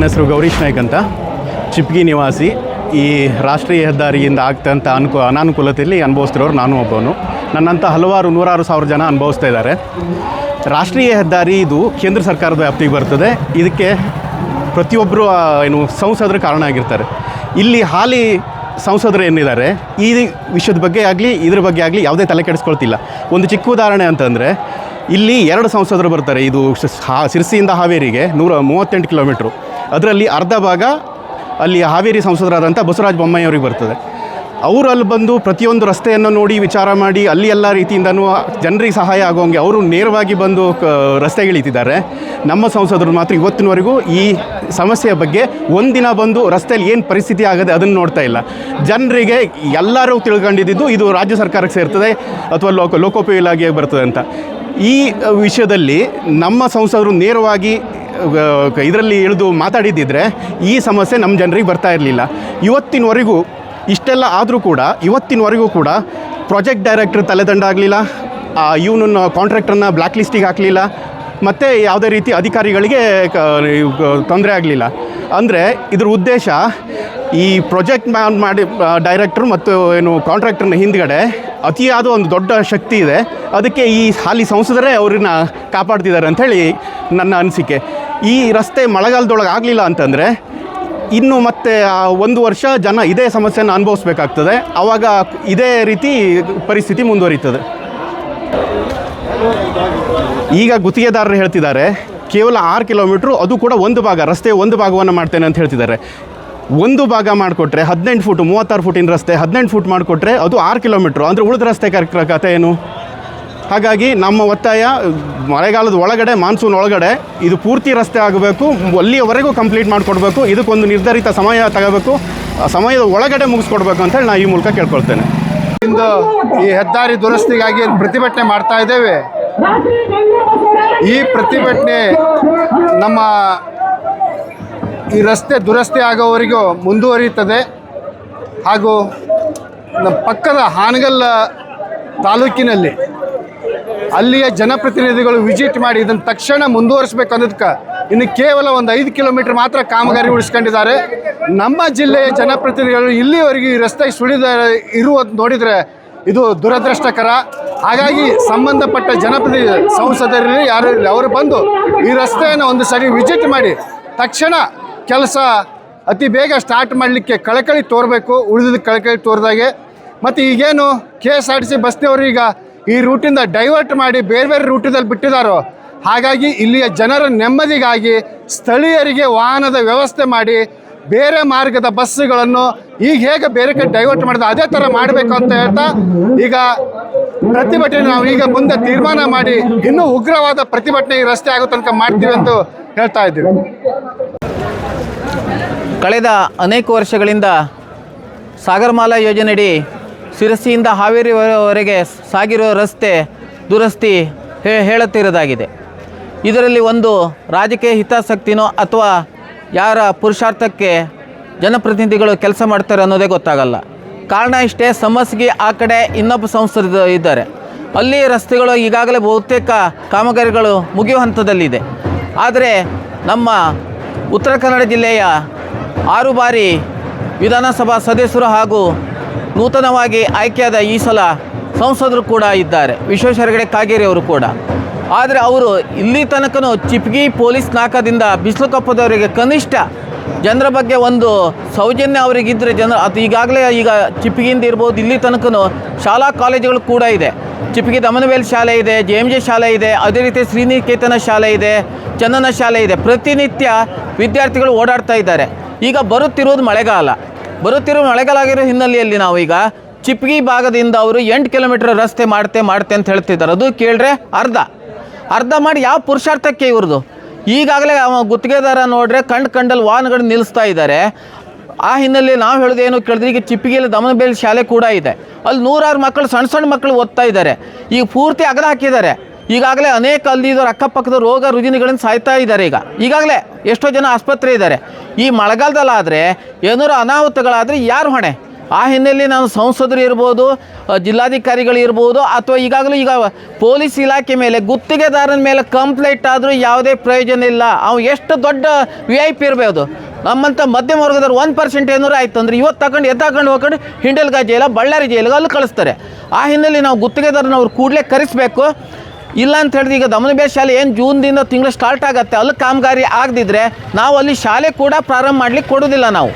ನನ್ನ ಹೆಸರು ಗೌರೀಶ್ ನಾಯ್ಕ್ ಅಂತ, ಚಿಪ್ಗಿ ನಿವಾಸಿ. ಈ ರಾಷ್ಟ್ರೀಯ ಹೆದ್ದಾರಿಯಿಂದ ಆಗ್ತಂಥ ಅನಾನುಕೂಲತೆಯಲ್ಲಿ ಅನುಭವಿಸ್ತಿರೋರು ನಾನು ಒಬ್ಬನು. ನನ್ನಂಥ ಹಲವಾರು ನೂರಾರು ಸಾವಿರ ಜನ ಅನುಭವಿಸ್ತಾ ಇದ್ದಾರೆ. ರಾಷ್ಟ್ರೀಯ ಹೆದ್ದಾರಿ ಇದು ಕೇಂದ್ರ ಸರ್ಕಾರದ ವ್ಯಾಪ್ತಿಗೆ ಬರ್ತದೆ. ಇದಕ್ಕೆ ಪ್ರತಿಯೊಬ್ಬರು ಸಂಸದರು ಕಾರಣ ಆಗಿರ್ತಾರೆ. ಇಲ್ಲಿ ಹಾಲಿ ಸಂಸದರು ಏನಿದ್ದಾರೆ ಈ ವಿಷಯದ ಬಗ್ಗೆ ಆಗಲಿ ಇದ್ರ ಬಗ್ಗೆ ಆಗಲಿ ಯಾವುದೇ ತಲೆ ಕೆಡಿಸ್ಕೊಳ್ತಿಲ್ಲ. ಒಂದು ಚಿಕ್ಕ ಉದಾಹರಣೆ ಅಂತಂದರೆ, ಇಲ್ಲಿ 2 ಸಂಸದರು ಬರ್ತಾರೆ. ಇದು ಶಿರಸಿಯಿಂದ ಹಾವೇರಿಗೆ 138 ಕಿಲೋಮೀಟ್ರು. ಅದರಲ್ಲಿ ಅರ್ಧ ಭಾಗ ಅಲ್ಲಿ ಹಾವೇರಿ ಸಂಸದರಾದಂಥ ಬಸವರಾಜ ಬೊಮ್ಮಾಯಿ ಅವರಿಗೆ ಬರ್ತದೆ. ಅವರು ಅಲ್ಲಿ ಬಂದು ಪ್ರತಿಯೊಂದು ರಸ್ತೆಯನ್ನು ನೋಡಿ ವಿಚಾರ ಮಾಡಿ ಅಲ್ಲಿ ಎಲ್ಲ ರೀತಿಯಿಂದನೂ ಜನರಿಗೆ ಸಹಾಯ ಆಗೋಂಗೆ ಅವರು ನೇರವಾಗಿ ಬಂದು ರಸ್ತೆಗಿಳಿತಿದ್ದಾರೆ. ನಮ್ಮ ಸಂಸದರು ಮಾತ್ರ ಇವತ್ತಿನವರೆಗೂ ಈ ಸಮಸ್ಯೆಯ ಬಗ್ಗೆ ಒಂದಿನ ಬಂದು ರಸ್ತೆಯಲ್ಲಿ ಏನು ಪರಿಸ್ಥಿತಿ ಆಗದೆ ಅದನ್ನು ನೋಡ್ತಾ ಇಲ್ಲ. ಜನರಿಗೆ ಎಲ್ಲರೂ ತಿಳ್ಕೊಂಡಿದ್ದು ಇದು ರಾಜ್ಯ ಸರ್ಕಾರಕ್ಕೆ ಸೇರ್ತದೆ ಅಥವಾ ಲೋಕೋಪಯೋಗಿ ಇಲಾಖೆಗೆ ಬರ್ತದೆ ಅಂತ. ಈ ವಿಷಯದಲ್ಲಿ ನಮ್ಮ ಸಂಸದರು ನೇರವಾಗಿ ಇದರಲ್ಲಿ ಇಳಿದು ಮಾತಾಡಿದ್ದಿದ್ರೆ ಈ ಸಮಸ್ಯೆ ನಮ್ಮ ಜನರಿಗೆ ಬರ್ತಾ ಇರಲಿಲ್ಲ. ಇವತ್ತಿನವರೆಗೂ ಇಷ್ಟೆಲ್ಲ ಆದರೂ ಕೂಡ ಇವತ್ತಿನವರೆಗೂ ಕೂಡ ಪ್ರಾಜೆಕ್ಟ್ ಡೈರೆಕ್ಟರ್ ತಲೆದಂಡ ಆಗಲಿಲ್ಲ, ಇವನನ್ನು ಕಾಂಟ್ರಾಕ್ಟರ್ನ ಬ್ಲ್ಯಾಕ್ ಲಿಸ್ಟಿಗೆ ಹಾಕಲಿಲ್ಲ, ಮತ್ತು ಯಾವುದೇ ರೀತಿ ಅಧಿಕಾರಿಗಳಿಗೆ ತೊಂದರೆ ಆಗಲಿಲ್ಲ. ಅಂದರೆ ಇದ್ರ ಉದ್ದೇಶ ಈ ಪ್ರಾಜೆಕ್ಟ್ ಮಾಡಿ ಡೈರೆಕ್ಟ್ರು ಮತ್ತು ಕಾಂಟ್ರಾಕ್ಟರ್ನ ಹಿಂದ್ಗಡೆ ಅತಿಯಾದ ಒಂದು ದೊಡ್ಡ ಶಕ್ತಿ ಇದೆ. ಅದಕ್ಕೆ ಈ ಹಾಲಿ ಸಂಸದರೇ ಅವ್ರನ್ನ ಕಾಪಾಡ್ತಿದ್ದಾರೆ ಅಂಥೇಳಿ ನನ್ನ ಅನಿಸಿಕೆ. ಈ ರಸ್ತೆ ಮಳೆಗಾಲದೊಳಗೆ ಆಗಲಿಲ್ಲ ಅಂತಂದರೆ ಇನ್ನು ಮತ್ತೆ 1 ವರ್ಷ ಜನ ಇದೇ ಸಮಸ್ಯೆನ ಅನುಭವಿಸ್ಬೇಕಾಗ್ತದೆ. ಆವಾಗ ಇದೇ ರೀತಿ ಪರಿಸ್ಥಿತಿ ಮುಂದುವರಿತದೆ. ಈಗ ಗುತ್ತಿಗೆದಾರರು ಹೇಳ್ತಿದ್ದಾರೆ ಕೇವಲ 6 ಕಿಲೋಮೀಟ್ರು, ಅದು ಕೂಡ ಒಂದು ಭಾಗ, ರಸ್ತೆ ಒಂದು ಭಾಗವನ್ನು ಮಾಡ್ತೇನೆ ಅಂತ ಹೇಳ್ತಿದ್ದಾರೆ. ಒಂದು ಭಾಗ ಮಾಡಿಕೊಟ್ರೆ 18 ಫುಟ್ 36 ಫುಟಿನ ರಸ್ತೆ 18 ಫುಟ್ ಮಾಡಿಕೊಟ್ರೆ ಅದು 6 ಕಿಲೋಮೀಟ್ರು. ಅಂದರೆ ಉಳಿದ ರಸ್ತೆ ಕತೆ ಏನು? ಹಾಗಾಗಿ ನಮ್ಮ ಒತ್ತಾಯ ಮಳೆಗಾಲದ ಒಳಗಡೆ, ಮಾನ್ಸೂನ್ ಒಳಗಡೆ ಇದು ಪೂರ್ತಿ ರಸ್ತೆ ಆಗಬೇಕು, ಅಲ್ಲಿಯವರೆಗೂ ಕಂಪ್ಲೀಟ್ ಮಾಡಿಕೊಡ್ಬೇಕು. ಇದಕ್ಕೊಂದು ನಿರ್ಧರಿತ ಸಮಯ ತಗೋಬೇಕು, ಸಮಯದ ಒಳಗಡೆ ಮುಗಿಸ್ಕೊಡ್ಬೇಕು ಅಂತೇಳಿ ನಾನು ಈ ಮೂಲಕ ಕೇಳ್ಕೊಳ್ತೇನೆ. ಇಂದು ಈ ಹೆದ್ದಾರಿ ದುರಸ್ತಿಗಾಗಿ ಪ್ರತಿಭಟನೆ ಮಾಡ್ತಾ ಇದ್ದೇವೆ. ಈ ಪ್ರತಿಭಟನೆ ನಮ್ಮ ಈ ರಸ್ತೆ ದುರಸ್ತಿ ಆಗೋವರೆಗೂ ಮುಂದುವರಿಯುತ್ತದೆ. ಹಾಗೂ ನಮ್ಮ ಪಕ್ಕದ ಹಾನಗಲ್ ತಾಲೂಕಿನಲ್ಲಿ ಅಲ್ಲಿಯ ಜನಪ್ರತಿನಿಧಿಗಳು ವಿಸಿಟ್ ಮಾಡಿ ಇದನ್ನು ತಕ್ಷಣ ಮುಂದುವರಿಸಬೇಕು ಅನ್ನೋದಕ್ಕೆ ಇನ್ನು ಕೇವಲ ಒಂದು 5 ಕಿಲೋಮೀಟರ್ ಮಾತ್ರ ಕಾಮಗಾರಿ ಉಳಿಸ್ಕೊಂಡಿದ್ದಾರೆ. ನಮ್ಮ ಜಿಲ್ಲೆಯ ಜನಪ್ರತಿನಿಧಿಗಳು ಇಲ್ಲಿವರೆಗೂ ಈ ರಸ್ತೆ ಸುಳಿದ ಇರುವುದು ನೋಡಿದರೆ ಇದು ದುರದೃಷ್ಟಕರ. ಹಾಗಾಗಿ ಸಂಬಂಧಪಟ್ಟ ಜನಪ್ರತಿನಿಧಿ ಸಂಸದರಲ್ಲಿ ಯಾರು ಇರಲಿ, ಅವರು ಬಂದು ಈ ರಸ್ತೆಯನ್ನು ಒಂದು ಸರಿ ವಿಸಿಟ್ ಮಾಡಿ ತಕ್ಷಣ ಕೆಲಸ ಅತಿ ಬೇಗ ಸ್ಟಾರ್ಟ್ ಮಾಡಲಿಕ್ಕೆ ಕಳಕಳಿ ತೋರಬೇಕು. ಉಳಿದ ಕಳಕಳಿ ತೋರಿದಾಗೆ ಮತ್ತು ಈಗೇನು KSRTC ಬಸ್ನವರು ಈಗ ಈ ರೂಟಿಂದ ಡೈವರ್ಟ್ ಮಾಡಿ ಬೇರೆ ಬೇರೆ ರೂಟಿನಲ್ಲಿ ಬಿಟ್ಟಿದ್ದಾರೋ, ಹಾಗಾಗಿ ಇಲ್ಲಿಯ ಜನರ ನೆಮ್ಮದಿಗಾಗಿ ಸ್ಥಳೀಯರಿಗೆ ವಾಹನದ ವ್ಯವಸ್ಥೆ ಮಾಡಿ ಬೇರೆ ಮಾರ್ಗದ ಬಸ್ಸುಗಳನ್ನು ಈಗ ಹೇಗೆ ಬೇರೆ ಕಡೆ ಡೈವರ್ಟ್ ಮಾಡಿದ ಅದೇ ಥರ ಮಾಡಬೇಕು ಅಂತ ಹೇಳ್ತಾ ಈಗ ಪ್ರತಿಭಟನೆ ನಾವು ಈಗ ಮುಂದೆ ತೀರ್ಮಾನ ಮಾಡಿ ಇನ್ನೂ ಉಗ್ರವಾದ ಪ್ರತಿಭಟನೆ ಈ ರಸ್ತೆ ಆಗೋ ತನಕ ಮಾಡ್ತೀವಿ ಅಂತ ಹೇಳ್ತಾ ಇದ್ದೀವಿ. ಕಳೆದ ಅನೇಕ ವರ್ಷಗಳಿಂದ ಸಾಗರಮಾಲಾ ಯೋಜನೆಯಡಿ ಶಿರಸಿಯಿಂದ ಹಾವೇರಿವರೆಗೆ ಸಾಗಿರೋ ರಸ್ತೆ ದುರಸ್ತಿ ಹೇಳುತ್ತಿರೋದಾಗಿದೆ. ಇದರಲ್ಲಿ ಒಂದು ರಾಜಕೀಯ ಹಿತಾಸಕ್ತಿನೋ ಅಥವಾ ಯಾರ ಪುರುಷಾರ್ಥಕ್ಕೆ ಜನಪ್ರತಿನಿಧಿಗಳು ಕೆಲಸ ಮಾಡ್ತಾರೆ ಅನ್ನೋದೇ ಗೊತ್ತಾಗಲ್ಲ. ಕಾರಣ ಇಷ್ಟೇ, ಸಮಸ್ಯೆಗೆ ಆ ಕಡೆ ಇನ್ನೊಬ್ಬ ಸಂಸದರು ಇದ್ದಾರೆ. ಅಲ್ಲಿ ರಸ್ತೆಗಳು ಈಗಾಗಲೇ ಬಹುತೇಕ ಕಾಮಗಾರಿಗಳು ಮುಗಿಯುವ ಹಂತದಲ್ಲಿದೆ. ಆದರೆ ನಮ್ಮ ಉತ್ತರ ಕನ್ನಡ ಜಿಲ್ಲೆಯ 6 ಬಾರಿ ವಿಧಾನಸಭಾ ಸದಸ್ಯರು ಹಾಗೂ ನೂತನವಾಗಿ ಆಯ್ಕೆಯಾದ ಈ ಸಲ ಸಂಸದರು ಕೂಡ ಇದ್ದಾರೆ, ವಿಶ್ವೇಶ್ವರ ಹೆಗಡೆ ಕಾಗೇರಿ ಅವರು ಕೂಡ. ಆದರೆ ಅವರು ಇಲ್ಲಿ ತನಕನೂ ಚಿಪ್ಗಿ ಪೊಲೀಸ್ ನಾಕಾದಿಂದ ಬಿಸಿಲುಕೊಪ್ಪದವರಿಗೆ ಕನಿಷ್ಠ ಜನರ ಬಗ್ಗೆ ಒಂದು ಸೌಜನ್ಯ ಅವರಿಗಿದ್ದರೆ ಅದು ಈಗಾಗಲೇ ಈಗ ಚಿಪ್ಗಿಯಿಂದ ಇರ್ಬೋದು, ಇಲ್ಲಿ ತನಕನೂ ಶಾಲಾ ಕಾಲೇಜುಗಳು ಕೂಡ ಇದೆ. ಚಿಪ್ಗಿ ದಮನವೇಲ್ ಶಾಲೆ ಇದೆ, JMJ ಶಾಲೆ ಇದೆ, ಅದೇ ರೀತಿ ಶ್ರೀನಿಕೇತನ ಶಾಲೆ ಇದೆ, ಚಂದನ ಶಾಲೆ ಇದೆ. ಪ್ರತಿನಿತ್ಯ ವಿದ್ಯಾರ್ಥಿಗಳು ಓಡಾಡ್ತಾ ಇದ್ದಾರೆ. ಈಗ ಬರುತ್ತಿರುವುದು ಮಳೆಗಾಲ ಆಗಿರೋ ಹಿನ್ನೆಲೆಯಲ್ಲಿ ನಾವು ಈಗ ಚಿಪ್ಗಿ ಭಾಗದಿಂದ ಅವರು 8 ಕಿಲೋಮೀಟರ್ ರಸ್ತೆ ಮಾಡ್ತೆ ಅಂತ ಹೇಳ್ತಿದ್ದಾರೆ. ಅದು ಕೇಳಿದ್ರೆ ಅರ್ಧ ಮಾಡಿ ಯಾವ ಪುರುಷಾರ್ಥಕ್ಕೆ ಇವ್ರದ್ದು? ಈಗಾಗಲೇ ಗುತ್ತಿಗೆದಾರ ನೋಡ್ರೆ ಕಂಡಲ್ಲಿ ವಾಹನಗಳು ನಿಲ್ಲಿಸ್ತಾ ಇದ್ದಾರೆ. ಆ ಹಿನ್ನೆಲೆಯಲ್ಲಿ ನಾವು ಹೇಳೋದೇನು ಕೇಳಿದ್ರೆ, ಈಗ ಚಿಪ್ಗಿಯಲ್ಲಿ ದಮನಬೇಲ್ ಶಾಲೆ ಕೂಡ ಇದೆ, ಅಲ್ಲಿ 100 ಮಕ್ಕಳು ಸಣ್ಣ ಮಕ್ಕಳು ಓದ್ತಾ ಇದ್ದಾರೆ. ಈಗ ಪೂರ್ತಿ ಅಗಲ ಹಾಕಿದ್ದಾರೆ. ಈಗಾಗಲೇ ಅನೇಕ ಅಲ್ಲಿದ್ದವ್ರು ಅಕ್ಕಪಕ್ಕದ ರೋಗ ರುಜಿನಗಳನ್ನು ಸಾಯ್ತಾ ಇದ್ದಾರೆ. ಈಗಾಗಲೇ ಎಷ್ಟೋ ಜನ ಆಸ್ಪತ್ರೆ ಇದ್ದಾರೆ. ಈ ಮಳೆಗಾಲದಲ್ಲಾದರೆ ಏನಾರು ಅನಾಹುತಗಳಾದರೆ ಯಾರು ಹೊಣೆ? ಆ ಹಿನ್ನೆಲೆಯಲ್ಲಿ ನಾನು ಸಂಸದರು ಇರ್ಬೋದು, ಜಿಲ್ಲಾಧಿಕಾರಿಗಳು ಇರ್ಬೋದು, ಅಥವಾ ಈಗ ಪೊಲೀಸ್ ಇಲಾಖೆ ಮೇಲೆ ಗುತ್ತಿಗೆದಾರನ ಮೇಲೆ ಕಂಪ್ಲೇಂಟ್ ಆದರೂ ಯಾವುದೇ ಪ್ರಯೋಜನ ಇಲ್ಲ. ಅವು ಎಷ್ಟು ದೊಡ್ಡ VIP ಇರ್ಬೋದು, ನಮ್ಮಂಥ ಮಧ್ಯಮ ವರ್ಗದವ್ರು 1% ಏನಾರು ಆಯ್ತು ಅಂದರೆ ಇವತ್ತು ತಗೊಂಡು ಹೋಗ್ಕೊಂಡು ಹಿಂಡಲ್ಗಾ ಜೈಲ, ಬಳ್ಳಾರಿ ಜೈಲಿಗೆ ಅಲ್ಲಿ ಕಳಿಸ್ತಾರೆ. ಆ ಹಿನ್ನೆಲೆಯಲ್ಲಿ ನಾವು ಗುತ್ತಿಗೆದಾರನ ಅವ್ರು ಕೂಡಲೇ ಕರೆಸಬೇಕು. ಇಲ್ಲ ಅಂತ ಹೇಳಿದ್ರೆ ಈಗ ದಮನಬೇಸ್ ಶಾಲೆ ಏನು ಜೂನ್ದಿಂದ ತಿಂಗಳು ಸ್ಟಾರ್ಟ್ ಆಗುತ್ತೆ, ಅಲ್ಲಿ ಕಾಮಗಾರಿ ಆಗದಿದ್ದರೆ ನಾವು ಅಲ್ಲಿ ಶಾಲೆ ಕೂಡ ಪ್ರಾರಂಭ ಮಾಡಲಿಕ್ಕೆ ಕೊಡೋದಿಲ್ಲ ನಾವು.